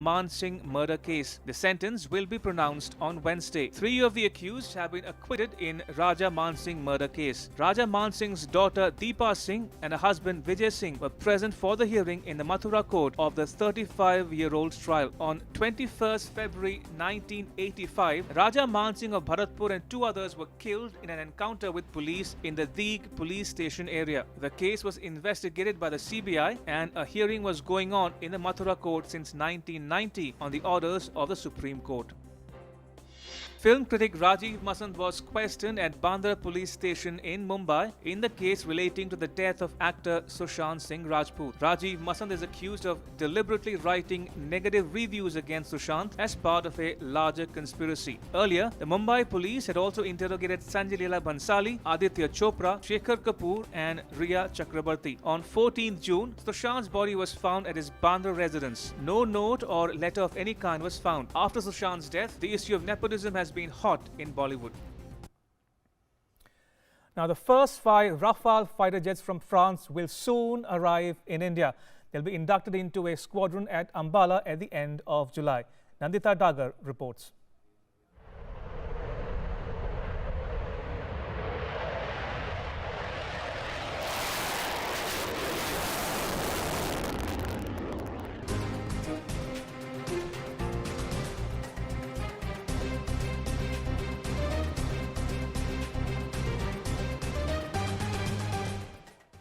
Man Singh murder case. The sentence will be pronounced on Wednesday. Three of the accused have been acquitted in Raja Man Singh murder case. Raja Man Singh's daughter Deepa Singh and her husband Vijay Singh were present for the hearing in the Mathura court of the 35-year-old's trial. On 21st February 1985, Raja Man Singh of Bharatpur and two others were killed in an encounter with police in the Deeg police station area. The case was investigated by the CBI and a hearing was going on in the Mathura court since 1990 on the orders of the Supreme Court. Film critic Rajiv Masand was questioned at Bandra police station in Mumbai in the case relating to the death of actor Sushant Singh Rajput. Rajiv Masand is accused of deliberately writing negative reviews against Sushant as part of a larger conspiracy. Earlier, the Mumbai police had also interrogated Sanjay Leela Bhansali, Aditya Chopra, Shekhar Kapoor and Riya Chakrabarti. On 14th June, Sushant's body was found at his Bandra residence. No note or letter of any kind was found. After Sushant's death, the issue of nepotism has been hot in Bollywood. Now, the first 5 Rafale fighter jets from France will soon arrive in India. They'll be inducted into a squadron at Ambala at the end of July. Nandita Dagar reports.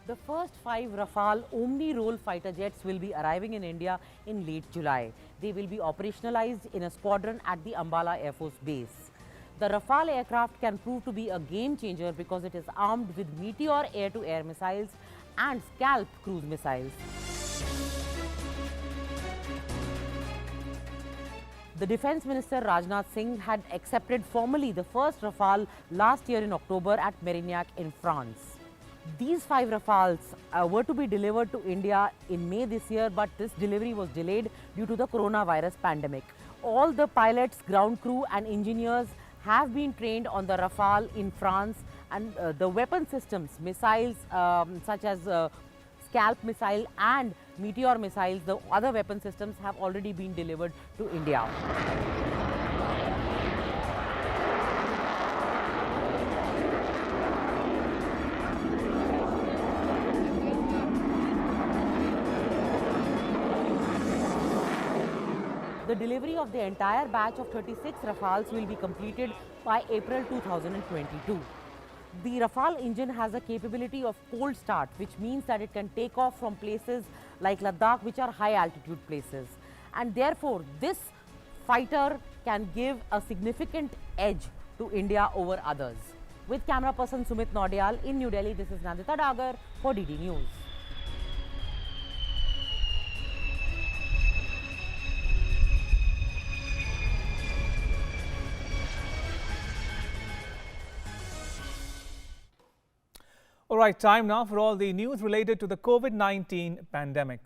The first 5 Rafale Omni-Role fighter jets will be arriving in India in late July. They will be operationalized in a squadron at the Ambala Air Force Base. The Rafale aircraft can prove to be a game changer because it is armed with Meteor air-to-air missiles and Scalp cruise missiles. The Defence Minister Rajnath Singh had accepted formally the first Rafale last year in October at Mérignac in France. These 5 Rafales were to be delivered to India in May this year, but this delivery was delayed due to the coronavirus pandemic. All the pilots, ground crew and engineers have been trained on the Rafale in France, and the weapon systems, missiles such as Scalp missile and Meteor missiles, the other weapon systems have already been delivered to India. The delivery of the entire batch of 36 Rafales will be completed by April 2022. The Rafale engine has a capability of cold start, which means that it can take off from places like Ladakh, which are high altitude places. And therefore, this fighter can give a significant edge to India over others. With camera person Sumit Naudial in New Delhi, this is Nandita Dagar for DD News. All right, time now for all the news related to the COVID-19 pandemic.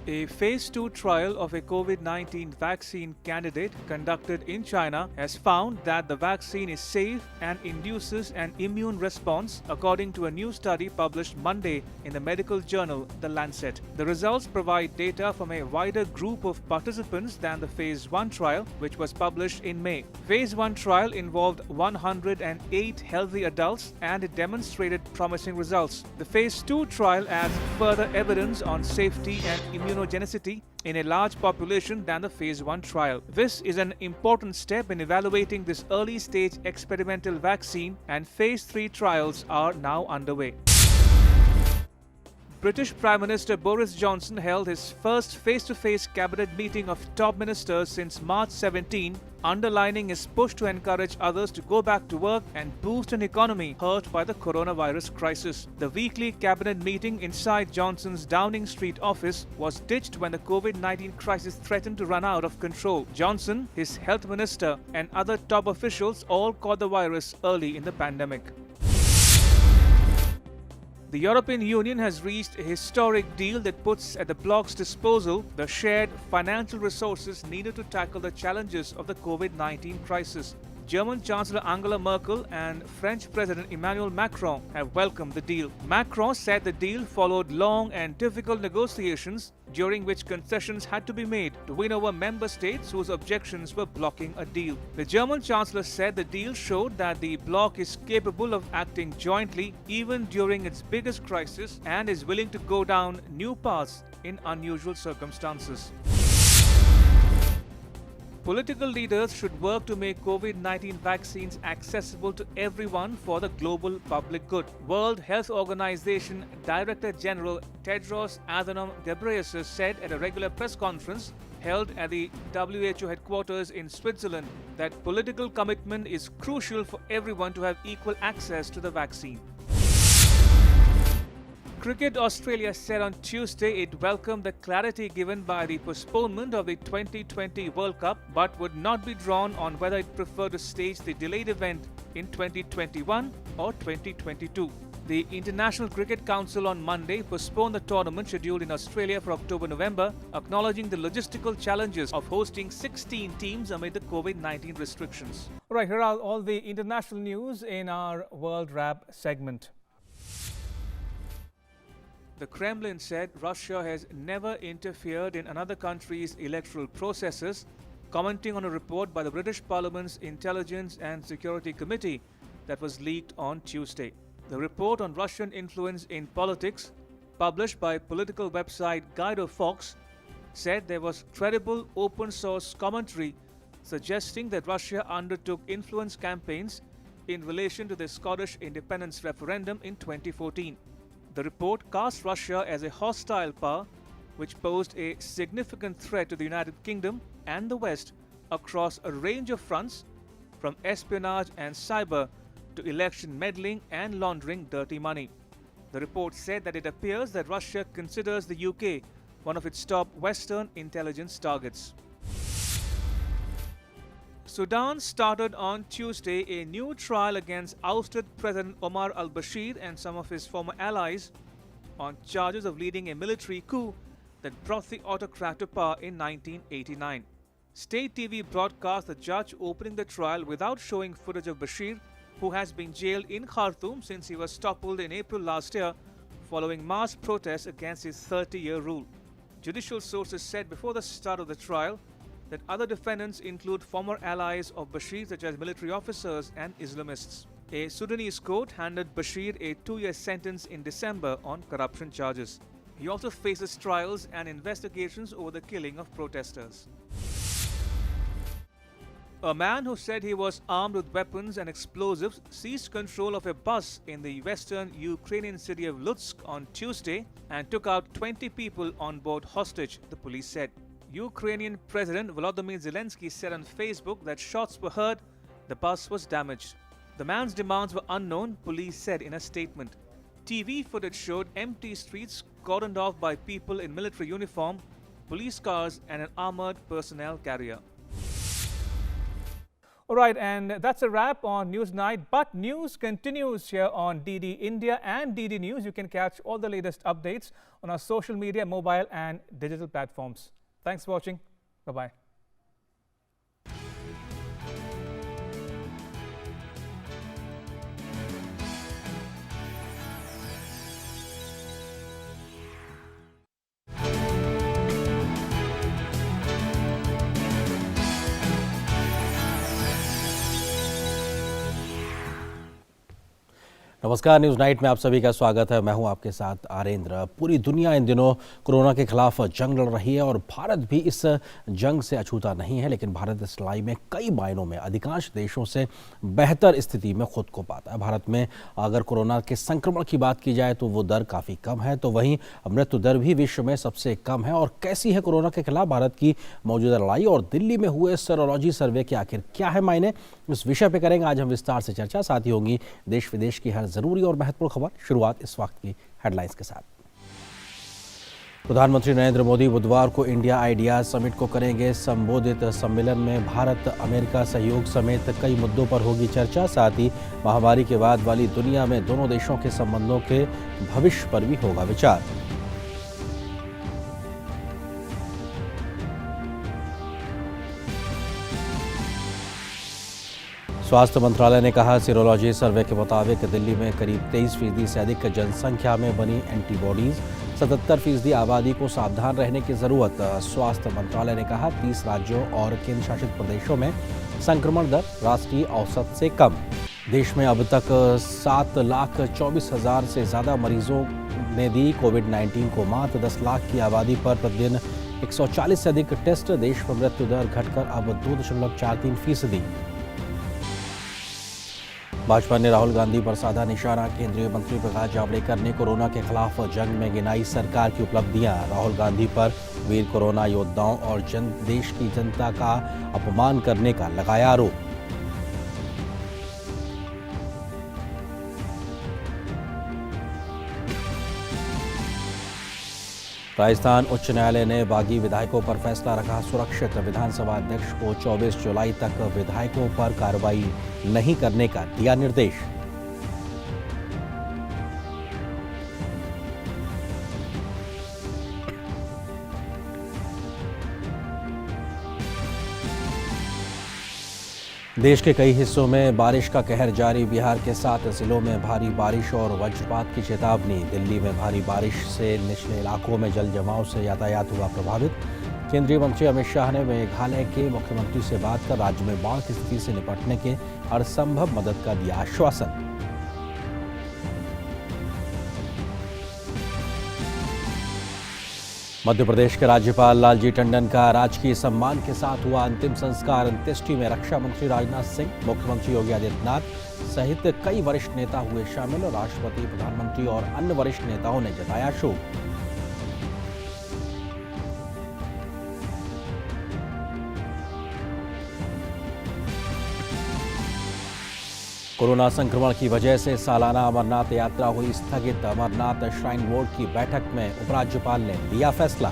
A phase 2 trial of a COVID-19 vaccine candidate conducted in China has found that the vaccine is safe and induces an immune response, according to a new study published Monday in the medical journal The Lancet. The results provide data from a wider group of participants than the phase 1 trial, which was published in May. Phase 1 trial involved 108 healthy adults and it demonstrated promising results. The phase 2 trial adds further evidence on safety and immunogenicity in a large population than the phase 1 trial. This is an important step in evaluating this early stage experimental vaccine, and phase 3 trials are now underway. British Prime Minister Boris Johnson held his first face-to-face cabinet meeting of top ministers since March 17, underlining his push to encourage others to go back to work and boost an economy hurt by the coronavirus crisis. The weekly cabinet meeting inside Johnson's Downing Street office was ditched when the COVID-19 crisis threatened to run out of control. Johnson, his health minister, and other top officials all caught the virus early in the pandemic. The European Union has reached a historic deal that puts at the bloc's disposal the shared financial resources needed to tackle the challenges of the COVID-19 crisis. German Chancellor Angela Merkel and French President Emmanuel Macron have welcomed the deal. Macron said the deal followed long and difficult negotiations during which concessions had to be made to win over member states whose objections were blocking a deal. The German Chancellor said the deal showed that the bloc is capable of acting jointly even during its biggest crisis and is willing to go down new paths in unusual circumstances. Political leaders should work to make COVID-19 vaccines accessible to everyone for the global public good. World Health Organization Director General Tedros Adhanom Ghebreyesus said at a regular press conference held at the WHO headquarters in Switzerland that political commitment is crucial for everyone to have equal access to the vaccine. Cricket Australia said on Tuesday it welcomed the clarity given by the postponement of the 2020 World Cup but would not be drawn on whether it preferred to stage the delayed event in 2021 or 2022. The International Cricket Council on Monday postponed the tournament scheduled in Australia for October-November, acknowledging the logistical challenges of hosting 16 teams amid the COVID-19 restrictions. All right, here are all the international news in our World Wrap segment. The Kremlin said Russia has never interfered in another country's electoral processes, commenting on a report by the British Parliament's Intelligence and Security Committee that was leaked on Tuesday. The report on Russian influence in politics, published by political website Guido Fox, said there was credible open-source commentary suggesting that Russia undertook influence campaigns in relation to the Scottish independence referendum in 2014. The report cast Russia as a hostile power which posed a significant threat to the United Kingdom and the West across a range of fronts, from espionage and cyber to election meddling and laundering dirty money. The report said that it appears that Russia considers the UK one of its top Western intelligence targets. Sudan started on Tuesday a new trial against ousted President Omar al-Bashir and some of his former allies on charges of leading a military coup that brought the autocrat to power in 1989. State TV broadcast the judge opening the trial without showing footage of Bashir, who has been jailed in Khartoum since he was toppled in April last year following mass protests against his 30-year rule. Judicial sources said before the start of the trial that other defendants include former allies of Bashir such as military officers and Islamists. A Sudanese court handed Bashir a 2-year sentence in December on corruption charges. He also faces trials and investigations over the killing of protesters. A man who said he was armed with weapons and explosives seized control of a bus in the western Ukrainian city of Lutsk on Tuesday and took out 20 people on board hostage, the police said. Ukrainian President Volodymyr Zelensky said on Facebook that shots were heard, the bus was damaged. The man's demands were unknown, police said in a statement. TV footage showed empty streets cordoned off by people in military uniform, police cars and an armored personnel carrier. Alright, and that's a wrap on Newsnight, but news continues here on DD India and DD News. You can catch all the latest updates on our social media, mobile and digital platforms. Thanks for watching. Bye-bye. नमस्कार, news night में आप सभी का स्वागत है। मैं हूं आपके साथ आरेंद्र। पूरी दुनिया इन दिनों कोरोना के खिलाफ जंग लड़ रही है और भारत भी इस जंग से अछूता नहीं है, लेकिन भारत इस लड़ाई में कई मायनों में अधिकांश देशों से बेहतर स्थिति में खुद को पाता है। भारत में अगर कोरोना के संक्रमण की बात की जाए तो वो दर काफ़ी कम है, तो वहीं मृत्यु दर भी विश्व में सबसे कम है। और कैसी है कोरोना के खिलाफ भारत की मौजूदा लड़ाई और दिल्ली में हुए सेरोलॉजी सर्वे के आखिर क्या है मायने, इस विषय पर करेंगे आज हम विस्तार से चर्चा। साथ ही होंगी देश विदेश की हर जरूरी और महत्वपूर्ण खबर। शुरुआत इस वक्त की हेडलाइंस के साथ। प्रधानमंत्री नरेंद्र मोदी बुधवार को इंडिया आइडियाज समिट को करेंगे संबोधित। सम्मेलन में भारत अमेरिका सहयोग समेत कई मुद्दों पर होगी चर्चा। साथ ही महामारी के बाद वाली दुनिया में दोनों देशों के संबंधों के भविष्य पर भी होगा विचार। स्वास्थ्य मंत्रालय ने कहा, सीरोलॉजी सर्वे के मुताबिक दिल्ली में करीब 23% से अधिक जनसंख्या में बनी एंटीबॉडीज, 77% आबादी को सावधान रहने की जरूरत। स्वास्थ्य मंत्रालय ने कहा, 30 राज्यों और केंद्र शासित प्रदेशों में संक्रमण दर राष्ट्रीय औसत से कम। देश में अब तक 7,24,000 से ज्यादा मरीजों ने दी कोविड-19 को मात। 10 लाख की आबादी पर प्रतिदिन 140 से अधिक टेस्ट। देश में मृत्यु दर घटकर अब 2.43%। भाजपा ने राहुल गांधी पर साधा निशाना। केंद्रीय मंत्री प्रकाश जावड़ेकर ने कोरोना के खिलाफ जंग में गिनाई सरकार की उपलब्धियां। राहुल गांधी पर वीर कोरोना योद्धाओं और देश की जनता का अपमान करने का लगाया आरोप। राजस्थान उच्च न्यायालय ने बागी विधायकों पर फैसला रखा सुरक्षित। विधानसभा अध्यक्ष को 24 जुलाई तक विधायकों पर कार्रवाई नहीं करने का दिया निर्देश। देश के कई हिस्सों में बारिश का कहर जारी। बिहार के 7 जिलों में भारी बारिश और वज्रपात की चेतावनी। दिल्ली में भारी बारिश से निचले इलाकों में जल जमाव से यातायात हुआ प्रभावित। केंद्रीय मंत्री अमित शाह ने मेघालय के मुख्यमंत्री से बात कर राज्य में बाढ़ की स्थिति से निपटने के हर संभव मदद का दिया आश्वासन। मध्य प्रदेश के राज्यपाल लालजी टंडन का राजकीय सम्मान के साथ हुआ अंतिम संस्कार। अंत्येष्टि में रक्षा मंत्री राजनाथ सिंह, मुख्यमंत्री योगी आदित्यनाथ सहित कई वरिष्ठ नेता हुए शामिल। राष्ट्रपति, प्रधानमंत्री और अन्य वरिष्ठ नेताओं ने जताया शोक। कोरोना संक्रमण की वजह से सालाना अमरनाथ यात्रा हुई स्थगित। अमरनाथ श्राइन बोर्ड की बैठक में उपराज्यपाल ने लिया फैसला।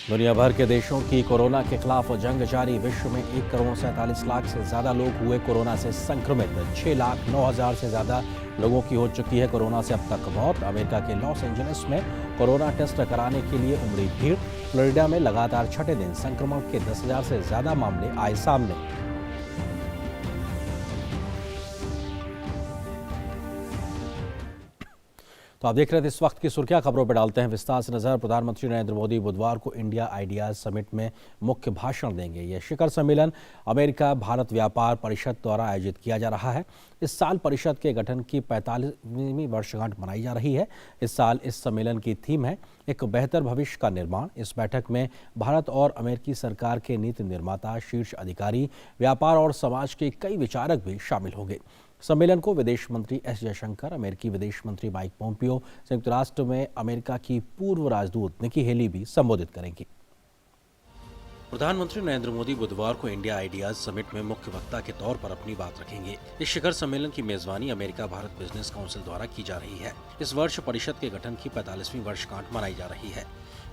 दुनिया भर के देशों की कोरोना के खिलाफ जंग जारी। विश्व में 1,47,00,000 से ज्यादा लोग हुए कोरोना से संक्रमित। 6,09,000 से ज्यादा लोगों की हो चुकी है कोरोना से अब तक मौत। अमेरिका के लॉस एंजलिस में कोरोना टेस्ट कराने के लिए उमड़ी भीड़। फ्लोरिडा में लगातार छठे दिन संक्रमण के 10,000 से ज्यादा मामले आए सामने। तो आप देख रहे थे इस वक्त की सुर्खियां। खबरों पर डालते हैं विस्तार से नजर। प्रधानमंत्री नरेंद्र मोदी बुधवार को इंडिया आइडियाज समिट में मुख्य भाषण देंगे। यह शिखर सम्मेलन अमेरिका भारत व्यापार परिषद द्वारा आयोजित किया जा रहा है। इस साल परिषद के गठन की 45वीं वर्षगांठ मनाई जा रही है। इस साल इस सम्मेलन की थीम है एक बेहतर भविष्य का निर्माण। इस बैठक में भारत और अमेरिकी सरकार के नीति निर्माता, शीर्ष अधिकारी, व्यापार और समाज के कई विचारक भी शामिल होंगे। सम्मेलन को विदेश मंत्री एस जयशंकर, अमेरिकी विदेश मंत्री माइक पोम्पियो, संयुक्त राष्ट्र में अमेरिका की पूर्व राजदूत निकी हेली भी संबोधित करेंगी। प्रधानमंत्री नरेंद्र मोदी बुधवार को इंडिया आइडियाज समिट में मुख्य वक्ता के तौर पर अपनी बात रखेंगे। इस शिखर सम्मेलन की मेजबानी अमेरिका भारत बिजनेस काउंसिल द्वारा की जा रही है। इस वर्ष परिषद के गठन की 45वीं वर्षगांठ मनाई जा रही है।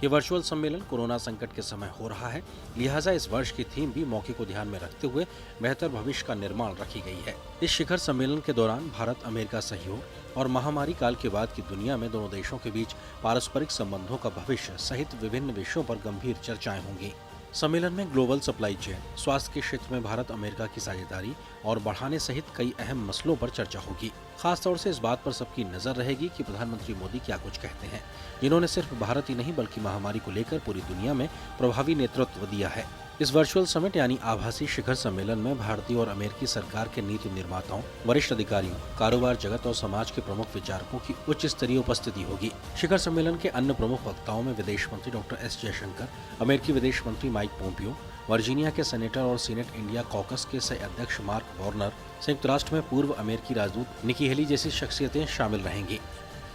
ये वर्चुअल सम्मेलन कोरोना संकट के समय हो रहा है, लिहाजा इस वर्ष की थीम भी मौके को ध्यान में रखते हुए बेहतर भविष्य का निर्माण रखी गई है। इस शिखर सम्मेलन के दौरान भारत अमेरिका सहयोग और महामारी काल के बाद की दुनिया में दोनों देशों के बीच पारस्परिक संबंधों का भविष्य सहित विभिन्न विषयों पर गंभीर चर्चाएं होंगी। सम्मेलन में ग्लोबल सप्लाई चेन, स्वास्थ्य के क्षेत्र में भारत अमेरिका की साझेदारी और बढ़ाने सहित कई अहम मसलों पर चर्चा होगी। खासतौर से इस बात पर सबकी नजर रहेगी कि प्रधानमंत्री मोदी क्या कुछ कहते हैं, जिन्होंने सिर्फ भारत ही नहीं बल्कि महामारी को लेकर पूरी दुनिया में प्रभावी नेतृत्व दिया है। इस वर्चुअल समिट यानी आभासी शिखर सम्मेलन में भारतीय और अमेरिकी सरकार के नीति निर्माताओं, वरिष्ठ अधिकारियों, कारोबार जगत और समाज के प्रमुख विचारकों की उच्च स्तरीय उपस्थिति होगी। शिखर सम्मेलन के अन्य प्रमुख वक्ताओं में विदेश मंत्री डॉक्टर एस जयशंकर, अमेरिकी विदेश मंत्री माइक पोम्पियो, वर्जीनिया के सेनेटर और सीनेट इंडिया कॉकस के सह अध्यक्ष मार्क वार्नर, संयुक्त राष्ट्र में पूर्व अमेरिकी राजदूत निकी हेली जैसी शख्सियतें शामिल रहेंगी।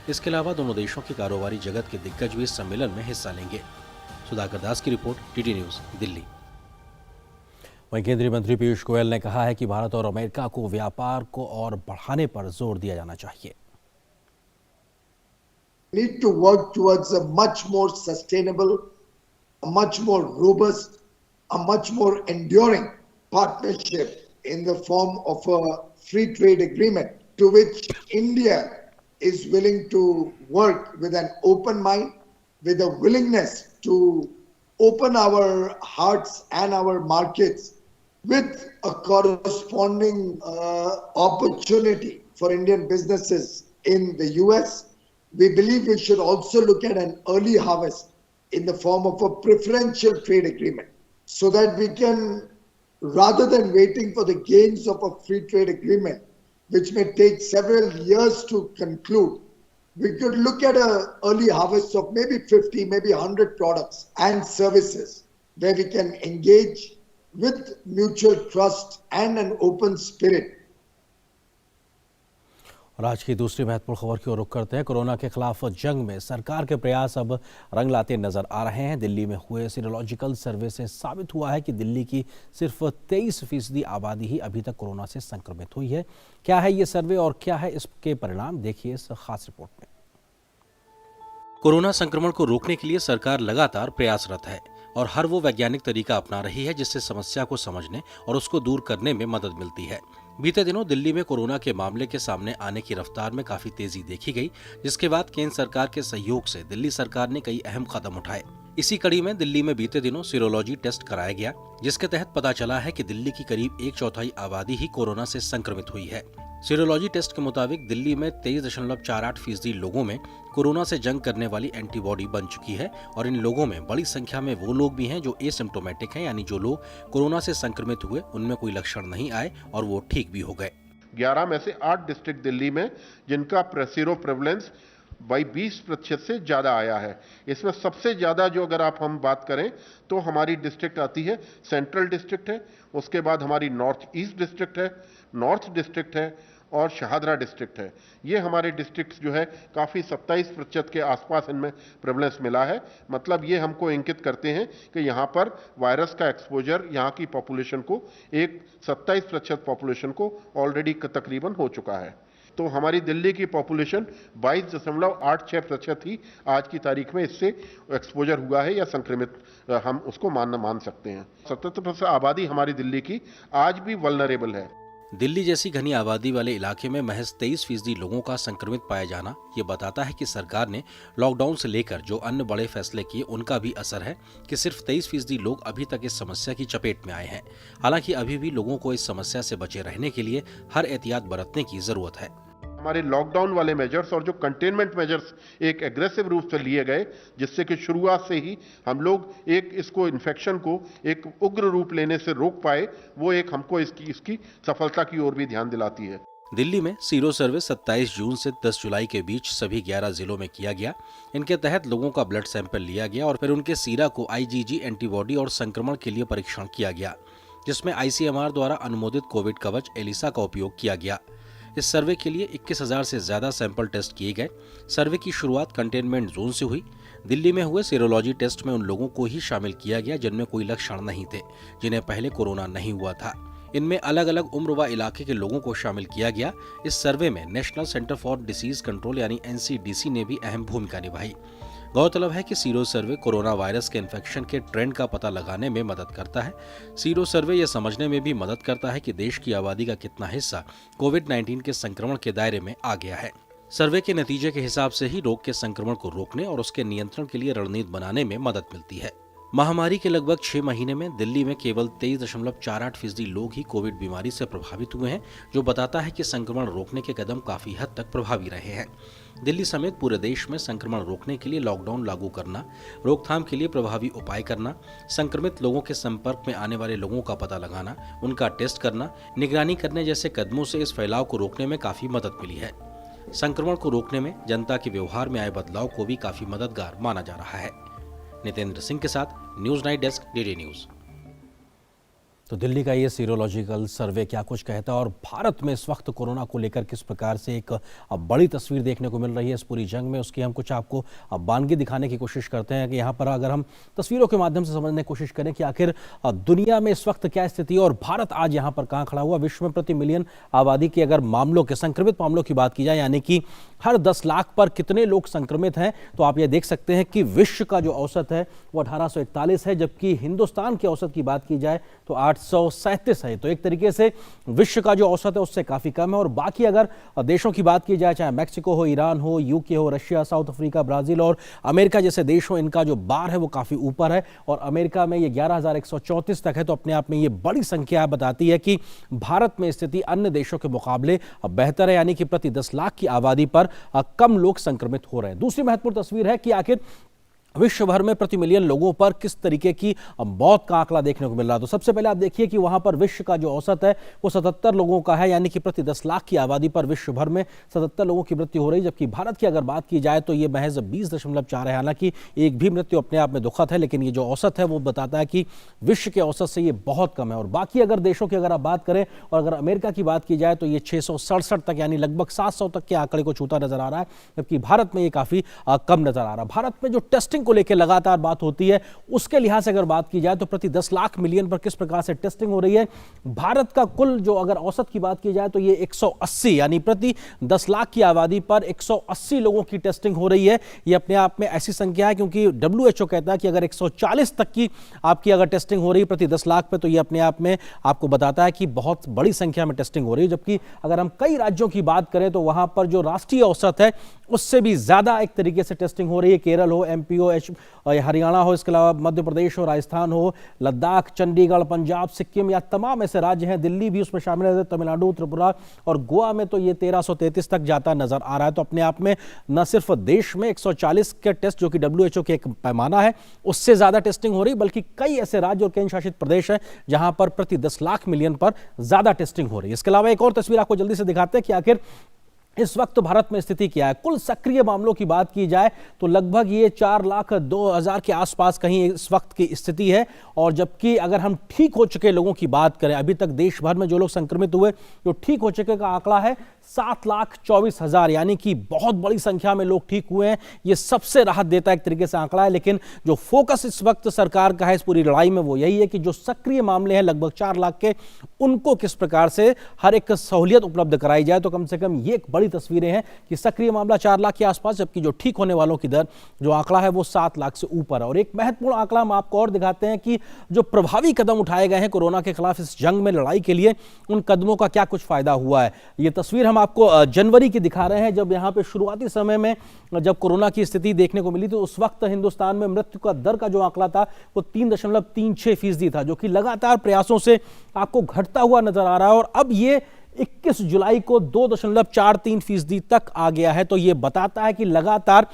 इसके अलावा दोनों देशों के कारोबारी जगत के दिग्गज भी इस सम्मेलन में हिस्सा लेंगे। सुधाकर दास की रिपोर्ट, टीटी न्यूज, दिल्ली। वहीं केंद्रीय मंत्री पीयूष गोयल ने कहा है कि भारत और अमेरिका को व्यापार को और बढ़ाने पर जोर दिया जाना चाहिए। Need to work towards a much more sustainable, a much more robust, a much more enduring partnership in the form of a free trade agreement to which India is willing to work with an open mind, with a willingness to open our hearts and our markets with a corresponding opportunity for Indian businesses in the US, we believe we should also look at an early harvest in the form of a preferential trade agreement so that we can, rather than waiting for the gains of a free trade agreement, which may take several years to conclude, we could look at an early harvest of maybe 50, maybe 100 products and services where we can engage with mutual trust and an open spirit. और आज की दूसरी महत्वपूर्ण खबर की ओर रुख करते हैं। कोरोना के खिलाफ जंग में सरकार के प्रयास अब रंग लाते नजर आ रहे हैं। दिल्ली में हुए सीरोलॉजिकल सर्वे से साबित हुआ है कि दिल्ली की सिर्फ 23% आबादी ही अभी तक कोरोना से संक्रमित हुई है। क्या है ये सर्वे और क्या है इसके परिणाम, देखिए इस खास रिपोर्ट में। कोरोना संक्रमण को रोकने के लिए सरकार लगातार प्रयासरत है और हर वो वैज्ञानिक तरीका अपना रही है जिससे समस्या को समझने और उसको दूर करने में मदद मिलती है। बीते दिनों दिल्ली में कोरोना के मामले के सामने आने की रफ्तार में काफी तेजी देखी गई, जिसके बाद केंद्र सरकार के सहयोग से दिल्ली सरकार ने कई अहम कदम उठाए। इसी कड़ी में दिल्ली में बीते दिनों सीरोलॉजी टेस्ट कराया गया, जिसके तहत पता चला है कि दिल्ली की करीब 1/4 आबादी ही कोरोना से संक्रमित हुई है। सीरोलॉजी टेस्ट के मुताबिक दिल्ली में 23.48% लोगों में कोरोना से जंग करने वाली एंटीबॉडी बन चुकी है और इन लोगों में बड़ी संख्या में वो लोग भी हैं जो एसिम्प्टोमेटिक हैं, यानी जो लोग कोरोना से संक्रमित हुए उनमें कोई लक्षण नहीं आए और वो ठीक भी हो गए। 11 में से 8 डिस्ट्रिक्ट दिल्ली में जिनका सीरो प्रेवलेंस बाई 20% से ज्यादा आया है। इसमें सबसे ज्यादा जो अगर हम बात करें तो हमारी डिस्ट्रिक्ट आती है, सेंट्रल डिस्ट्रिक्ट है, उसके बाद हमारी नॉर्थ ईस्ट डिस्ट्रिक्ट है, नॉर्थ डिस्ट्रिक्ट है और शाहदरा डिस्ट्रिक्ट है। ये हमारे डिस्ट्रिक्ट्स जो है काफ़ी 27% के आसपास इनमें प्रेवलेंस मिला है। मतलब ये हमको इंगित करते हैं कि यहाँ पर वायरस का एक्सपोजर यहाँ की पॉपुलेशन को 27% पॉपुलेशन को ऑलरेडी तकरीबन हो चुका है। तो हमारी दिल्ली की पॉपुलेशन 22.86% ही आज की तारीख में इससे एक्सपोजर हुआ है या संक्रमित हम उसको मान सकते हैं। 77% आबादी हमारी दिल्ली की आज भी वल्नरेबल है। दिल्ली जैसी घनी आबादी वाले इलाके में महज 23% लोगों का संक्रमित पाया जाना ये बताता है कि सरकार ने लॉकडाउन से लेकर जो अन्य बड़े फैसले किए उनका भी असर है कि सिर्फ 23% लोग अभी तक इस समस्या की चपेट में आए हैं। हालांकि अभी भी लोगों को इस समस्या से बचे रहने के लिए हर एहतियात बरतने की जरूरत है। हमारे लॉकडाउन वाले मेजर्स और जो कंटेनमेंट मेजर्स एक एग्रेसिव रूप से लिए गए, जिससे कि शुरुआत से ही हम लोग इसको इन्फेक्शन को एक उग्र रूप लेने से रोक पाए, वो एक हमको इसकी सफलता की ओर भी ध्यान दिलाती है। दिल्ली में सीरो सर्वे 27 जून से 10 जुलाई के बीच सभी 11 जिलों में किया गया। इनके तहत लोगों का ब्लड सैंपल लिया गया और फिर उनके सीरा को IgG एंटीबॉडी और संक्रमण के लिए परीक्षण किया गया, जिसमें ICMR द्वारा अनुमोदित कोविड कवच एलिसा का उपयोग किया गया। इस सर्वे के लिए 21,000 से ज्यादा सैंपल टेस्ट किए गए। सर्वे की शुरुआत कंटेनमेंट जोन से हुई। दिल्ली में हुए सीरोलॉजी टेस्ट में उन लोगों को ही शामिल किया गया जिनमें कोई लक्षण नहीं थे, जिन्हें पहले कोरोना नहीं हुआ था। इनमें अलग अलग उम्र व इलाके के लोगों को शामिल किया गया। इस सर्वे में national centre for disease control यानी NCDC ने भी अहम भूमिका निभाई। गौरतलब है कि सीरो सर्वे कोरोना वायरस के इन्फेक्शन के ट्रेंड का पता लगाने में मदद करता है। सीरो सर्वे यह समझने में भी मदद करता है कि देश की आबादी का कितना हिस्सा कोविड-19 के संक्रमण के दायरे में आ गया है। सर्वे के नतीजे के हिसाब से ही रोग के संक्रमण को रोकने और उसके नियंत्रण के लिए रणनीति बनाने में मदद मिलती है। महामारी के लगभग 6 महीने में दिल्ली में केवल 23.48% लोग ही कोविड बीमारी से प्रभावित हुए हैं, जो बताता है कि संक्रमण रोकने के कदम काफी हद तक प्रभावी रहे हैं। दिल्ली समेत पूरे देश में संक्रमण रोकने के लिए लॉकडाउन लागू करना, रोकथाम के लिए प्रभावी उपाय करना, संक्रमित लोगों के संपर्क में आने वाले लोगों का पता लगाना, उनका टेस्ट करना, निगरानी करने जैसे कदमों से इस फैलाव को रोकने में काफी मदद मिली है। संक्रमण को रोकने में जनता के व्यवहार में आए बदलाव को भी काफी मददगार माना जा रहा है। नितेंद्र सिंह के साथ news night desk, DD news. तो दिल्ली का ये सीरोलॉजिकल सर्वे क्या कुछ कहता है और भारत में इस वक्त कोरोना को लेकर किस प्रकार से एक बड़ी तस्वीर देखने को मिल रही है इस पूरी जंग में, उसकी हम कुछ आपको बानगी दिखाने की कोशिश करते हैं कि यहाँ पर अगर हम तस्वीरों के माध्यम से समझने की कोशिश करें कि आखिर दुनिया में इस वक्त क्या स्थिति है और भारत आज यहाँ पर कहाँ खड़ा हुआ। विश्व में प्रति मिलियन आबादी की अगर मामलों के संक्रमित मामलों की बात की जाए, यानी कि हर 10 लाख पर कितने लोग संक्रमित हैं, तो आप ये देख सकते हैं कि विश्व का जो औसत है वो 1841 है, जबकि हिंदुस्तान के औसत की बात की जाए तो 8 837 है। तो एक तरीके से विश्व का जो औसत है उससे काफ़ी कम है। और बाकी अगर देशों की बात की जाए, चाहे मैक्सिको हो, ईरान हो, यूके हो, रशिया, साउथ अफ्रीका, ब्राज़ील और अमेरिका जैसे देश हो, इनका जो बार है वो काफ़ी ऊपर है। और अमेरिका में ये 11,134 तक है। तो अपने आप में ये बड़ी संख्या बताती है कि भारत में स्थिति अन्य देशों के मुकाबले बेहतर है, यानी कि प्रति 10 लाख की आबादी पर कम लोग संक्रमित हो रहे हैं। दूसरी महत्वपूर्ण तस्वीर है कि आखिर विश्व भर में प्रति मिलियन लोगों पर किस तरीके की मौत का आंकड़ा देखने को मिल रहा है। तो सबसे पहले आप देखिए कि वहां पर विश्व का जो औसत है वो 77 लोगों का है, यानी कि प्रति 10 लाख की आबादी पर विश्व भर में 77 लोगों की मृत्यु हो रही है। जबकि भारत की अगर बात की जाए तो ये महज 20.4 है। हालांकि एक भी मृत्यु अपने आप में दुखद है, लेकिन ये जो औसत है वो बताता है कि विश्व के औसत से ये बहुत कम है। और बाकी अगर देशों की अगर आप बात करें और अगर अमेरिका की बात की जाए तो ये 667 तक, यानी लगभग 700 तक के आंकड़े को छूता नजर आ रहा है। जबकि भारत में ये काफी कम नजर आ रहा है। भारत में जो टेस्टिंग को लेकर लगातार बात होती है, उसके लिहाज से अगर बात की जाए तो प्रति 10 लाख मिलियन पर किस प्रकार से टेस्टिंग हो रही है। भारत का कुल जो अगर औसत की बात की जाए तो ये 180, यानी प्रति 10 लाख की आबादी पर 180 लोगों की टेस्टिंग हो रही है। ये अपने आप में ऐसी संख्या है क्योंकि WHO कहता है कि अगर 140 तक की आपकी अगर टेस्टिंग हो रही है प्रति 10 लाख पे, तो ये अपने आप में आपको बताता है कि बहुत बड़ी संख्या में टेस्टिंग हो रही है। जबकि अगर हम कई राज्यों की बात करें तो वहां पर जो राष्ट्रीय औसत है उससे भी ज्यादा एक तरीके से टेस्टिंग हो रही है। केरल हो, MP हो, हरियाणा हो, इसके अलावा मध्य प्रदेश हो, राजस्थान हो, लद्दाख, चंडीगढ़, पंजाब, सिक्किम, या तमाम ऐसे राज्य हैं, दिल्ली भी उसमें शामिल है, तमिलनाडु, त्रिपुरा और गोवा में तो ये 1333 तक जाता नजर आ रहा है। तो अपने आप में न सिर्फ देश में 140 के टेस्ट जो कि WHO के एक पैमाना है उससे ज्यादा टेस्टिंग हो रही, बल्कि कई ऐसे राज्य और केंद्र शासित प्रदेश हैं जहां पर प्रति 10 लाख मिलियन पर ज्यादा टेस्टिंग हो रही है। इसके अलावा एक और तस्वीर आपको जल्दी से दिखाते हैं कि आखिर इस वक्त भारत में स्थिति क्या है। कुल सक्रिय मामलों की बात की जाए तो लगभग ये 4,02,000 के आसपास कहीं इस वक्त की स्थिति है। और जबकि अगर हम ठीक हो चुके लोगों की बात करें, अभी तक देश भर में जो लोग संक्रमित हुए, जो ठीक हो चुके का आंकड़ा है 7,24,000, यानी कि बहुत बड़ी संख्या में लोग ठीक हुए हैं। ये सबसे राहत देता है एक तरीके से आंकड़ा है। लेकिन जो फोकस इस वक्त सरकार का है इस पूरी लड़ाई में वो यही है कि जो सक्रिय मामले हैं लगभग 4 लाख के, उनको किस प्रकार से हर एक सहूलियत उपलब्ध कराई जाए। तो कम से कम ये एक बड़ी तस्वीरें हैं कि सक्रिय मामला 4 लाख के आसपास, जबकि जो ठीक होने वालों की दर जो आंकड़ा है वो 7 लाख से ऊपर है। और एक महत्वपूर्ण आंकड़ा हम आपको और दिखाते हैं कि जो प्रभावी कदम उठाए गए हैं कोरोना के खिलाफ इस जंग में लड़ाई के लिए, उन कदमों का क्या कुछ फायदा हुआ है। ये तस्वीर हम आपको जनवरी की दिखा रहे हैं, जब यहाँ पे शुरुआती समय में जब कोरोना की स्थिति देखने को मिली तो उस वक्त हिंदुस्तान में मृत्यु का दर का जो आंकड़ा था वो 3.36% था, जो कि लगातार प्रयासों से आपको घटता हुआ नजर आ रहा है। और अब ये 21 जुलाई को 2.43% तक आ गया है। तो ये बताता है कि लगातार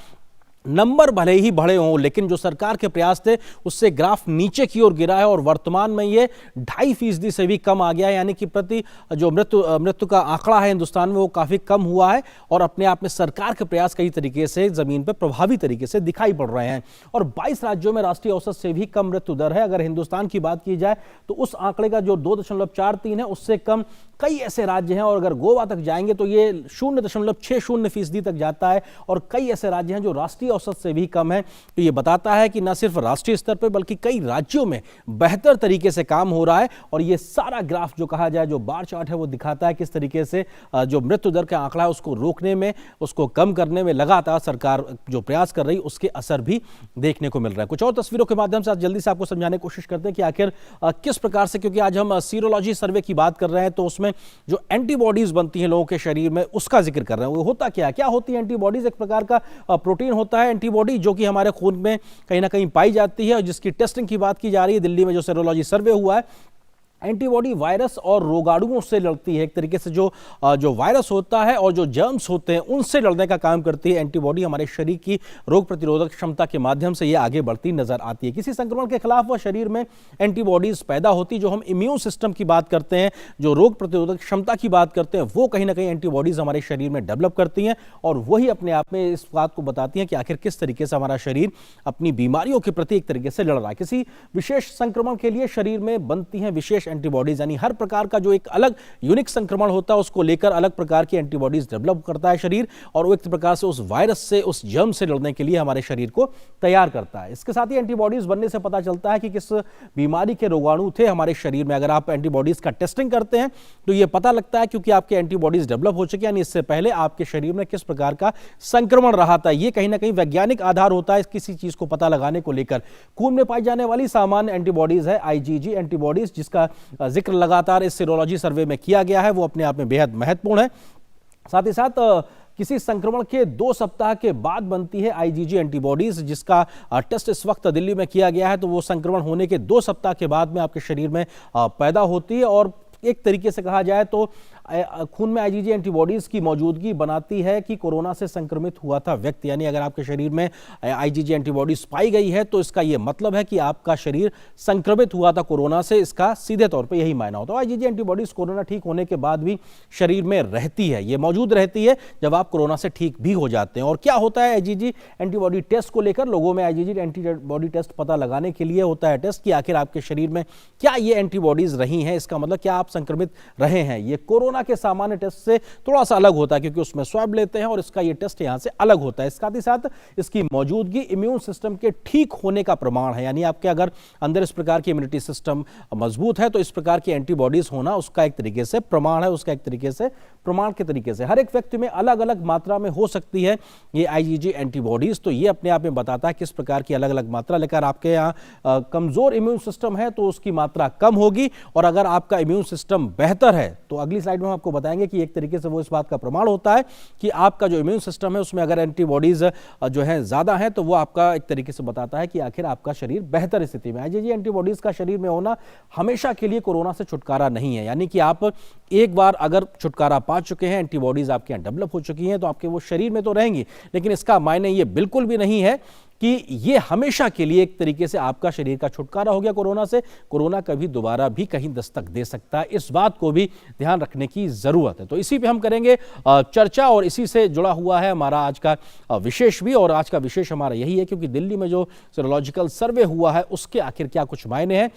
नंबर भले ही बढ़े हों, लेकिन जो सरकार के प्रयास थे उससे ग्राफ नीचे की ओर गिरा है और वर्तमान में ये 2.5% से भी कम आ गया है। यानी कि प्रति जो मृत्यु का आंकड़ा है हिंदुस्तान में वो काफी कम हुआ है। और अपने आप में सरकार के प्रयास कई तरीके से जमीन पर प्रभावी तरीके से दिखाई पड़ रहे हैं। और 22 राज्यों में राष्ट्रीय औसत से भी कम मृत्यु दर है। अगर हिंदुस्तान की बात की जाए तो उस आंकड़े का जो 2.43 है उससे कम कई ऐसे राज्य हैं। और अगर गोवा तक जाएंगे तो ये 0.60% तक जाता है। और कई ऐसे राज्य हैं जो राष्ट्रीय औसत से भी कम है। तो ये बताता है कि न सिर्फ राष्ट्रीय स्तर पर बल्कि कई राज्यों में बेहतर तरीके से काम हो रहा है। और ये सारा ग्राफ जो कहा जाए, जो बार चार्ट है, वो दिखाता है किस तरीके से जो मृत्यु दर का आंकड़ा है उसको रोकने में, उसको कम करने में लगातार सरकार जो प्रयास कर रही है उसके असर भी देखने को मिल रहा है। कुछ और तस्वीरों के माध्यम से आज जल्दी से आपको समझाने की कोशिश करते हैं कि आखिर किस प्रकार से, क्योंकि आज हम सीरोलॉजी सर्वे की बात कर रहे हैं तो उसमें जो एंटीबॉडीज बनती हैं लोगों के शरीर में उसका जिक्र कर रहे हैं। वो होता क्या होती है एंटीबॉडीज? एक प्रकार का प्रोटीन होता है एंटीबॉडी, जो कि हमारे खून में कहीं ना कहीं पाई जाती है और जिसकी टेस्टिंग की बात की जा रही है। दिल्ली में जो सीरोलॉजी सर्वे हुआ है, एंटीबॉडी वायरस और रोगाणुओं से लड़ती है। एक तरीके से जो वायरस होता है और जो जर्म्स होते हैं उनसे लड़ने का काम करती है एंटीबॉडी। हमारे शरीर की रोग प्रतिरोधक क्षमता के माध्यम से ये आगे बढ़ती नजर आती है। किसी संक्रमण के खिलाफ वह शरीर में एंटीबॉडीज पैदा होती, जो हम इम्यून सिस्टम की बात करते हैं, जो रोग प्रतिरोधक क्षमता की बात करते हैं, वो कहीं ना कहीं एंटीबॉडीज हमारे शरीर में डेवलप करती हैं। और वही अपने आप में इस बात को बताती हैं कि आखिर किस तरीके से हमारा शरीर अपनी बीमारियों के प्रति एक तरीके से लड़ रहा है। किसी विशेष संक्रमण के लिए शरीर में बनती हैं विशेष एंटीबॉडीज, यानी हर प्रकार का जो एक अलग यूनिक संक्रमण होता है उसको लेकर अलग प्रकार की एंटीबॉडीज डेवलप करता है शरीर। और वो एक प्रकार से उस वायरस से, उस जर्म से लड़ने के लिए हमारे शरीर को तैयार करता है। इसके साथ ही एंटीबॉडीज बनने से पता चलता है कि किस बीमारी के रोगाणु थे हमारे शरीर में। अगर आप एंटीबॉडीज का टेस्टिंग करते हैं तो ये पता लगता है, क्योंकि आपके एंटीबॉडीज डेवलप हो चुके हैं, यानी इससे पहले आपके शरीर में किस प्रकार का संक्रमण रहा था। ये कहीं ना कहीं वैज्ञानिक आधार होता है किसी चीज को पता लगाने को लेकर। खून में पाई जाने वाली सामान्य एंटीबॉडीज है IgG एंटीबॉडीज, जिसका जिक्र लगातार इस सीरोलॉजी सर्वे में किया गया है वो अपने आप में बेहद महत्वपूर्ण है। साथ ही साथ किसी संक्रमण के 2 सप्ताह के बाद बनती है आईजीजी एंटीबॉडीज, जिसका टेस्ट इस वक्त दिल्ली में किया गया है। तो वो संक्रमण होने के 2 सप्ताह के बाद में आपके शरीर में पैदा होती है और एक तरीके से कहा जाए तो खून में आईजीजी एंटीबॉडीज की मौजूदगी बनाती है कि कोरोना से संक्रमित हुआ था व्यक्ति, यानी अगर आपके शरीर में आईजीजी एंटीबॉडीज पाई गई है तो इसका यह मतलब है कि आपका शरीर संक्रमित हुआ था कोरोना से। इसका सीधे तौर पे यही मायना होता है। आईजीजी एंटीबॉडीज कोरोना ठीक होने के बाद भी शरीर में रहती है, ये मौजूद रहती है जब आप कोरोना से ठीक भी हो जाते हैं। और क्या होता है आईजीजी एंटीबॉडी टेस्ट को लेकर, लोगों में आईजीजी एंटीबॉडी टेस्ट पता लगाने के लिए होता है टेस्ट कि आखिर आपके शरीर में क्या ये एंटीबॉडीज रही हैं, इसका मतलब क्या आप संक्रमित रहे हैं। ये कोरोना के सामान्य टेस्ट से थोड़ा सा अलग होता है क्योंकि उसमें स्वैब लेते हैं और इसका ये टेस्ट यहां से अलग होता है। साथ ही साथ इसकी मौजूदगी इम्यून सिस्टम के ठीक होने का प्रमाण है, यानी आपके अगर अंदर इस प्रकार की इम्यूनिटी सिस्टम मजबूत है तो इस प्रकार की एंटीबॉडीज होना उसका एक तरीके से प्रमाण है, उसका एक तरीके से प्रमाण के तरीके से हर एक व्यक्ति में अलग अलग मात्रा में हो सकती है ये आईजीजी एंटीबॉडीज। तो ये अपने आप में बताता है किस प्रकार की अलग अलग मात्रा लेकर आपके यहाँ कमजोर इम्यून सिस्टम है तो उसकी मात्रा कम होगी, और अगर आपका इम्यून सिस्टम बेहतर है तो अगली स्लाइड में हम आपको बताएंगे कि एक तरीके से वो इस बात का प्रमाण होता है कि आपका जो इम्यून सिस्टम है उसमें अगर एंटीबॉडीज जो है ज्यादा है तो वो आपका एक तरीके से बताता है कि आखिर आपका शरीर बेहतर स्थिति में है। आईजीजी एंटीबॉडीज का शरीर में होना हमेशा के लिए कोरोना से छुटकारा नहीं है, यानी कि आप एक बार अगर छुटकारा पा चुके हैं, एंटीबॉडीज आपके यहाँ डेवलप हो चुकी हैं तो आपके वो शरीर में तो रहेंगी, लेकिन इसका मायने ये बिल्कुल भी नहीं है कि ये हमेशा के लिए एक तरीके से आपका शरीर का छुटकारा हो गया कोरोना से। कोरोना कभी दोबारा भी कहीं दस्तक दे सकता है, इस बात को भी ध्यान रखने की जरूरत है। तो इसी पे हम करेंगे चर्चा और इसी से जुड़ा हुआ है हमारा आज का विशेष भी, और आज का विशेष हमारा यही है क्योंकि दिल्ली में जो सीरोलॉजिकल सर्वे हुआ है उसके आखिर क्या कुछ मायने हैं,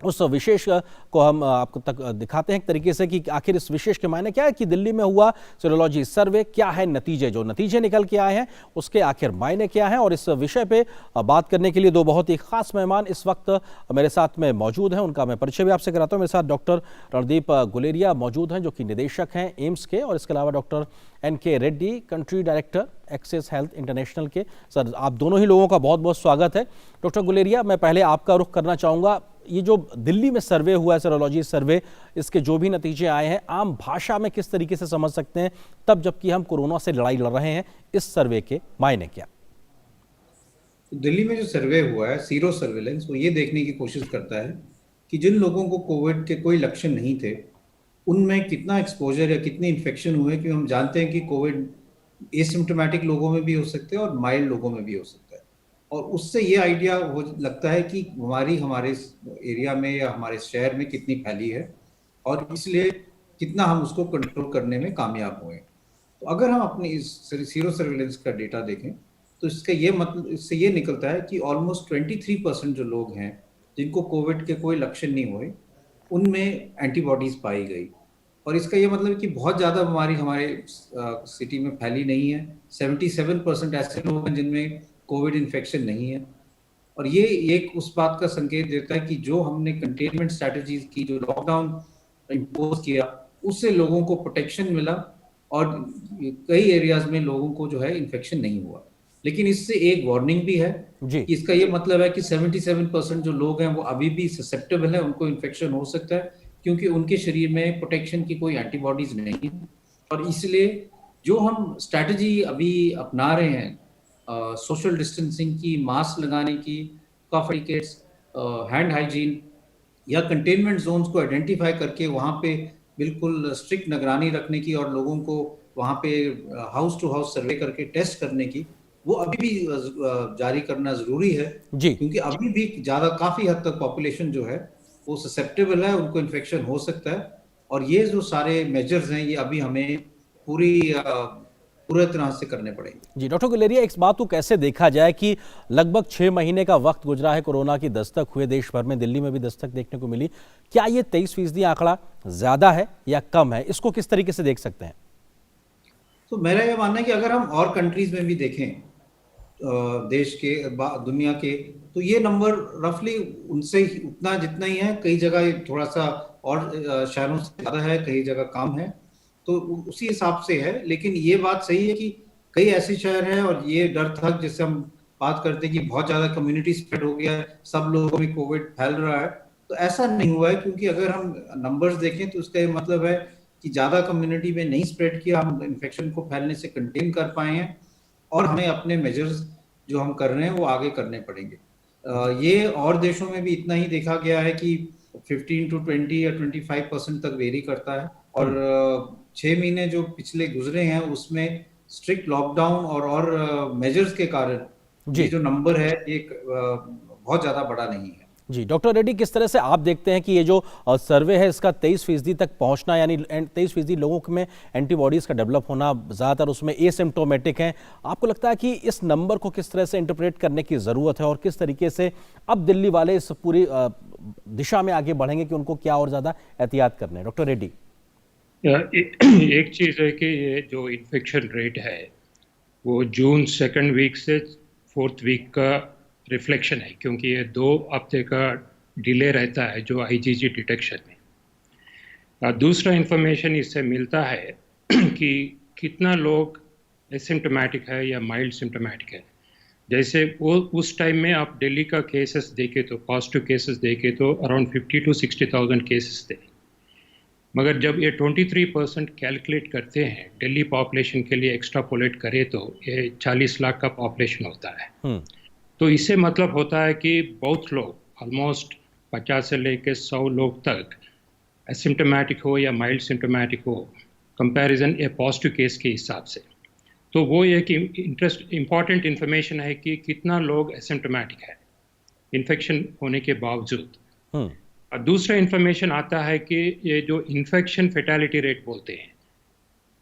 उस विशेष को हम आपको तक दिखाते हैं एक तरीके से कि आखिर इस विशेष के मायने क्या है कि दिल्ली में हुआ सीरोलॉजी सर्वे क्या है, नतीजे जो नतीजे निकल के आए हैं उसके आखिर मायने क्या हैं। और इस विषय पे बात करने के लिए 2 बहुत ही खास मेहमान इस वक्त मेरे साथ में मौजूद हैं, उनका मैं परिचय भी आपसे कराता हूं। मेरे साथ डॉक्टर रणदीप गुलेरिया मौजूद हैं जो कि निदेशक हैं एम्स के, और इसके अलावा doctor NK Reddy, country director access health international के। सर, आप दोनों ही लोगों का बहुत बहुत स्वागत है। डॉक्टर गुलेरिया, मैं पहले आपका रुख करना चाहूँगा, ये जो दिल्ली में सर्वे हुआ है सीरोलॉजी सर्वे, इसके जो भी नतीजे आए हैं आम भाषा में किस तरीके से समझ सकते हैं, तब जबकि हम कोरोना से लड़ाई लड़ रहे हैं, इस सर्वे के मायने क्या? दिल्ली में जो सर्वे हुआ है सीरो सर्विलेंस, वो ये देखने की कोशिश करता है कि जिन लोगों को कोविड के कोई लक्षण नहीं थे उनमें कितना एक्सपोजर या कितने इन्फेक्शन हुए, क्योंकि हम जानते हैं कि कोविड एसिम्प्टोमेटिक लोगों में भी हो सकते हैं और माइल्ड लोगों में भी हो सकता है, और उससे ये आइडिया हो लगता है कि हमारे एरिया में या हमारे शहर में कितनी फैली है और इसलिए कितना हम उसको कंट्रोल करने में कामयाब हुए। तो अगर हम अपनी इस सीरो सर्विलेंस का डेटा देखें तो इसका ये मतलब, इससे ये निकलता है कि ऑलमोस्ट 23% जो लोग हैं जिनको कोविड के कोई लक्षण नहीं हुए उनमें एंटीबॉडीज पाई गई, और इसका ये मतलब कि बहुत ज़्यादा बीमारी हमारे सिटी में फैली नहीं है। 77% ऐसे लोग हैं जिनमें कोविड इन्फेक्शन नहीं है, और ये एक उस बात का संकेत देता है कि जो हमने कंटेनमेंट स्ट्रैटेजीज की, जो लॉकडाउन इम्पोज किया, उससे लोगों को प्रोटेक्शन मिला और कई एरियाज में लोगों को जो है इन्फेक्शन नहीं हुआ। लेकिन इससे एक वार्निंग भी है कि इसका ये मतलब है कि 77% जो लोग हैं वो अभी भी ससेप्टेबल है, उनको इन्फेक्शन हो सकता है क्योंकि उनके शरीर में प्रोटेक्शन की कोई एंटीबॉडीज नहीं है। और इसलिए जो हम स्ट्रैटेजी अभी अपना रहे हैं, सोशल डिस्टेंसिंग की, मास्क लगाने की, कफ एटिकेट्स, हैंड हाइजीन या कंटेनमेंट जोन्स को आइडेंटिफाई करके वहाँ पे बिल्कुल स्ट्रिक्ट निगरानी रखने की और लोगों को वहाँ पे हाउस टू हाउस सर्वे करके टेस्ट करने की, वो अभी भी जारी करना जरूरी है जी, क्योंकि अभी भी काफी हद तक पॉपुलेशन जो है वो ससेप्टेबल है, उनको इन्फेक्शन हो सकता है। और ये जो सारे मेजर्स हैं ये अभी हमें पूरे तरह से करने पड़ेंगे। जी डॉक्टर गुलेरिया, इस बात को कैसे देखा जाए कि लगभग 6 महीने का वक्त गुजरा है कोरोना की दस्तक हुए, देश भर में, दिल्ली में भी दस्तक देखने को मिली, क्या ये 23% आंकड़ा ज्यादा है या कम है? इसको किस तरीके से देख सकते हैं? तो मेरा ये मानना है कि अगर हम और कंट्रीज में भी देखें देश के, दुनिया के, तो ये नंबर रफली उनसे उतना जितना ही है। कई जगह थोड़ा सा और शहरों से ज्यादा है, कई जगह कम है, तो उसी हिसाब से है। लेकिन ये बात सही है कि कई ऐसे शहर हैं, और ये डर था जिससे हम बात करते हैं कि बहुत ज्यादा कम्युनिटी स्प्रेड हो गया है, सब लोगों में कोविड फैल रहा है, तो ऐसा नहीं हुआ है, क्योंकि अगर हम नंबर्स देखें तो उसका ये मतलब है कि ज़्यादा कम्युनिटी में नहीं स्प्रेड किया, हम इन्फेक्शन को फैलने से कंटेन कर पाए हैं, और हमें अपने मेजर्स जो हम कर रहे हैं वो आगे करने पड़ेंगे। ये और देशों में भी इतना ही देखा गया है कि 15 to 20 या 25% तक वेरी करता है, और 6 महीने जो पिछले गुजरे हैं उसमें स्ट्रिक्ट लॉकडाउन और मेजर्स के कारण ये जो नंबर है एक बहुत ज़्यादा बड़ा नहीं है। जी डॉक्टर रेड्डी, किस तरह से आप देखते हैं कि ये जो सर्वे है इसका 23% तक पहुंचना, यानी 23% लोगों में एंटीबॉडीज का डेवलप होना, ज़्यादातर उसमें एसिम्प्टोमेटिक हैं, आपको लगता है कि इस नंबर को किस तरह से इंटरप्रेट करने की ज़रूरत है और किस तरीके से अब दिल्ली वाले इस पूरी दिशा में आगे बढ़ेंगे कि उनको क्या और ज़्यादा एहतियात करने हैं? डॉक्टर रेड्डी। एक चीज़ है कि ये जो इन्फेक्शन रेट है वो जून 2nd वीक से 4th वीक का रिफ्लेक्शन है, क्योंकि ये 2 हफ्ते का डिले रहता है जो आईजीजी डिटेक्शन में। दूसरा इंफॉर्मेशन इससे मिलता है कि कितना लोग एसिम्टोमेटिक है या माइल्ड सिम्टोमेटिक है। जैसे वो उस टाइम में आप दिल्ली का केसेस देखे तो, पॉजिटिव केसेस देखे तो अराउंड 50 to 60,000 केसेस थे, मगर जब ये 23% कैलकुलेट करते हैं दिल्ली पॉपुलेशन के लिए, एक्स्ट्रापोलेट करें तो ये 40 लाख का पॉपुलेशन होता है। तो इससे मतलब होता है कि बहुत लोग, ऑलमोस्ट 50 से लेकर 100 लोग तक एसिम्टोमेटिक हो या माइल्ड सिम्टोमेटिक हो, कंपैरिजन ए पॉजिटिव केस के हिसाब से। तो वो एक इम्पॉर्टेंट इन्फॉर्मेशन है कि कितना लोग एसिम्टोमेटिक है इन्फेक्शन होने के बावजूद। और दूसरा इन्फॉर्मेशन आता है कि ये जो इन्फेक्शन फेटालिटी रेट बोलते हैं,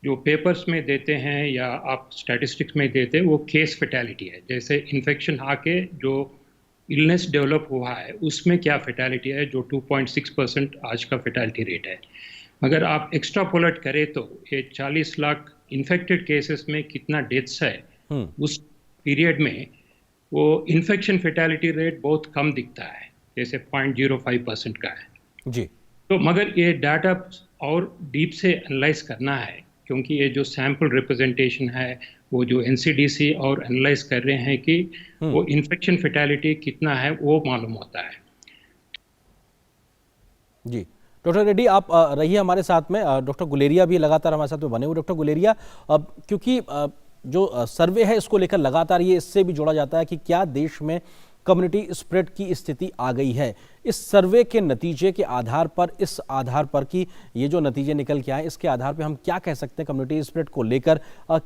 जो पेपर्स में देते हैं या आप स्टैटिस्टिक्स में देते हैं, वो केस फेटालिटी है। जैसे इन्फेक्शन आके जो इलनेस डेवलप हुआ है उसमें क्या फेटालिटी है, जो 2.6% आज का फेटालिटी रेट है। अगर आप एक्स्ट्रापोलेट करें तो ये 40 लाख इन्फेक्टेड केसेस में कितना डेथ्स है उस पीरियड में, वो इन्फेक्शन फेटालिटी रेट बहुत कम दिखता है, जैसे 0.05% का है जी। तो मगर ये डाटा और डीप से एनालाइज करना है, क्योंकि ये जो सैंपल रिप्रेजेंटेशन है वो जो एनसीडीसी और एनालाइज कर रहे हैं कि वो इन्फेक्शन फेटालिटी कितना है वो मालूम होता है। जी डॉक्टर रेड्डी, आप रहिए हमारे साथ में। डॉक्टर गुलेरिया भी लगातार हमारे साथ में बने हुए। डॉक्टर गुलेरिया, क्योंकि जो सर्वे है इसको लेकर लगातार ये इससे भी जोड़ा जाता है कि क्या देश में कम्युनिटी स्प्रेड की स्थिति आ गई है। इस सर्वे के नतीजे के आधार पर, इस आधार पर कि ये जो नतीजे निकल के आए, इसके आधार पर हम क्या कह सकते हैं कम्युनिटी स्प्रेड को लेकर,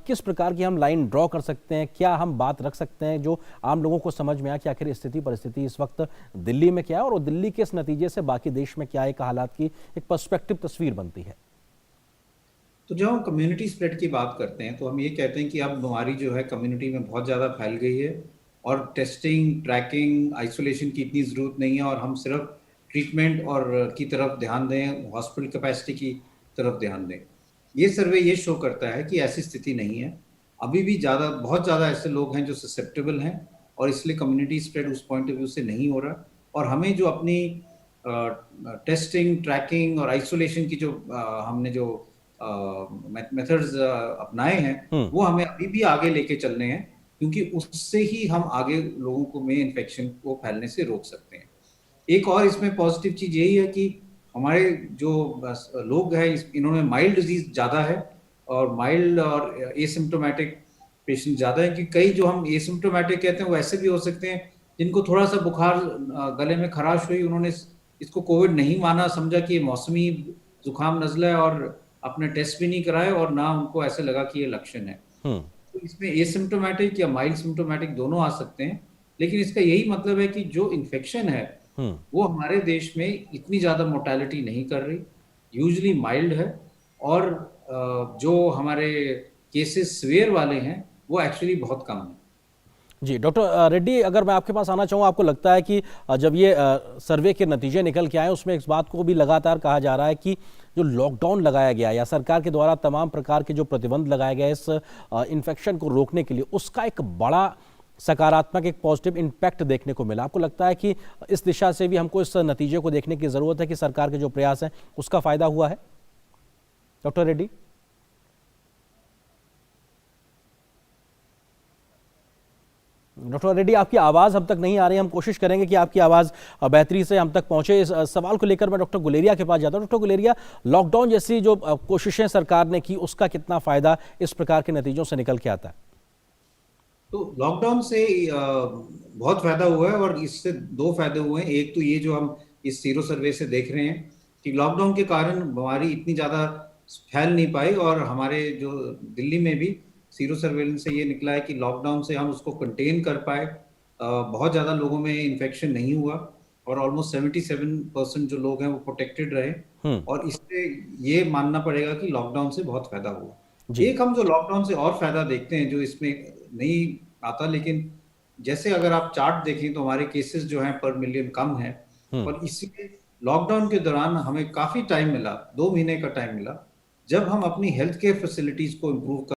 किस प्रकार की हम लाइन ड्रॉ कर सकते हैं, क्या हम बात रख सकते हैं जो आम लोगों को समझ में आए कि आखिर स्थिति परिस्थिति इस वक्त दिल्ली में क्या है और दिल्ली के इस नतीजे से बाकी देश में क्या एक हालात की एक पर्सपेक्टिव तस्वीर बनती है। तो जब हम कम्युनिटी स्प्रेड की बात करते हैं तो हम ये कहते हैं कि अब बीमारी जो है कम्युनिटी में बहुत ज़्यादा फैल गई है और टेस्टिंग, ट्रैकिंग, आइसोलेशन की इतनी ज़रूरत नहीं है, और हम सिर्फ ट्रीटमेंट और की तरफ ध्यान दें, हॉस्पिटल कैपेसिटी की तरफ ध्यान दें। ये सर्वे ये शो करता है कि ऐसी स्थिति नहीं है। अभी भी बहुत ज़्यादा ऐसे लोग हैं जो ससेप्टेबल हैं, और इसलिए कम्युनिटी स्प्रेड उस पॉइंट ऑफ व्यू से नहीं हो रहा। और हमें जो अपनी टेस्टिंग, ट्रैकिंग और आइसोलेशन की जो हमने जो मेथड्स अपनाए हैं वो हमें अभी भी आगे लेके चलने हैं, क्योंकि उससे ही हम आगे लोगों को में इन्फेक्शन को फैलने से रोक सकते हैं। एक और इसमें पॉजिटिव चीज़ यही है कि हमारे जो लोग हैं इन्होंने माइल्ड डिजीज ज़्यादा है, और माइल्ड और एसिम्प्टोमेटिक पेशेंट ज़्यादा है, कि कई जो हम एसिम्प्टोमेटिक कहते हैं वो ऐसे भी हो सकते हैं जिनको थोड़ा सा बुखार, गले में खराश हुई, उन्होंने इसको कोविड नहीं माना, समझा कि ये मौसमी जुकाम नज़ला है, और अपने टेस्ट भी नहीं कराए, और ना उनको ऐसे लगा कि ये लक्षण है। तो इसमें एसिम्प्टोमेटिक या माइल्ड सिम्प्टोमेटिक दोनों आ सकते हैं, लेकिन इसका यही मतलब है कि जो इन्फेक्शन है वो हमारे देश में इतनी ज़्यादा मोर्टेलिटी नहीं कर रही, यूजुअली माइल्ड है, और जो हमारे केसेस सीवियर वाले हैं वो एक्चुअली बहुत कम है। जी डॉक्टर रेड्डी, अगर मैं आपके पास आना चाहूँ, आपको लगता है कि जब ये सर्वे के नतीजे निकल के आए उसमें इस बात को भी लगातार कहा जा रहा है कि जो लॉकडाउन लगाया गया या सरकार के द्वारा तमाम प्रकार के जो प्रतिबंध लगाए गए इस इन्फेक्शन को रोकने के लिए, उसका एक बड़ा सकारात्मक, एक पॉजिटिव इम्पैक्ट देखने को मिला। आपको लगता है कि इस दिशा से भी हमको इस नतीजे को देखने की ज़रूरत है कि सरकार के जो प्रयास हैं उसका फ़ायदा हुआ है? डॉक्टर रेड्डी। डॉक्टर रेड्डी, आपकी आवाज़ हम तक नहीं आ रही, हम कोशिश करेंगे कि आपकी आवाज़ बेहतरी से हम तक पहुंचे। इस सवाल को लेकर मैं डॉक्टर गुलेरिया के पास जाता हूं। डॉक्टर गुलेरिया, लॉकडाउन जैसी जो कोशिशें सरकार ने की, उसका कितना फायदा इस प्रकार के नतीजों से निकल के आता है? तो लॉकडाउन से बहुत फायदा हुआ है और इससे दो फायदे हुए हैं। एक तो ये जो हम इस सीरो सर्वे से देख रहे हैं कि लॉकडाउन के कारण बीमारी इतनी ज़्यादा फैल नहीं पाई, और हमारे जो दिल्ली में भी सीरो सर्वेलेंस से ये निकला है कि लॉकडाउन से हम उसको कंटेन कर पाए। बहुत ज़्यादा लोगों में इन्फेक्शन नहीं हुआ और ऑलमोस्ट 77% जो लोग हैं वो प्रोटेक्टेड रहे, और इससे ये मानना पड़ेगा कि लॉकडाउन से बहुत फायदा हुआ। एक हम जो लॉकडाउन से और फायदा देखते हैं जो इसमें नहीं आता, लेकिन जैसे अगर आप चार्ट देखें तो हमारे केसेस जो हैं पर मिलियन कम है, और इसीलिए लॉकडाउन के दौरान हमें काफी टाइम मिला, 2 महीने का टाइम मिला, जब हम अपनी हेल्थ केयर फैसिलिटीज को इम्प्रूव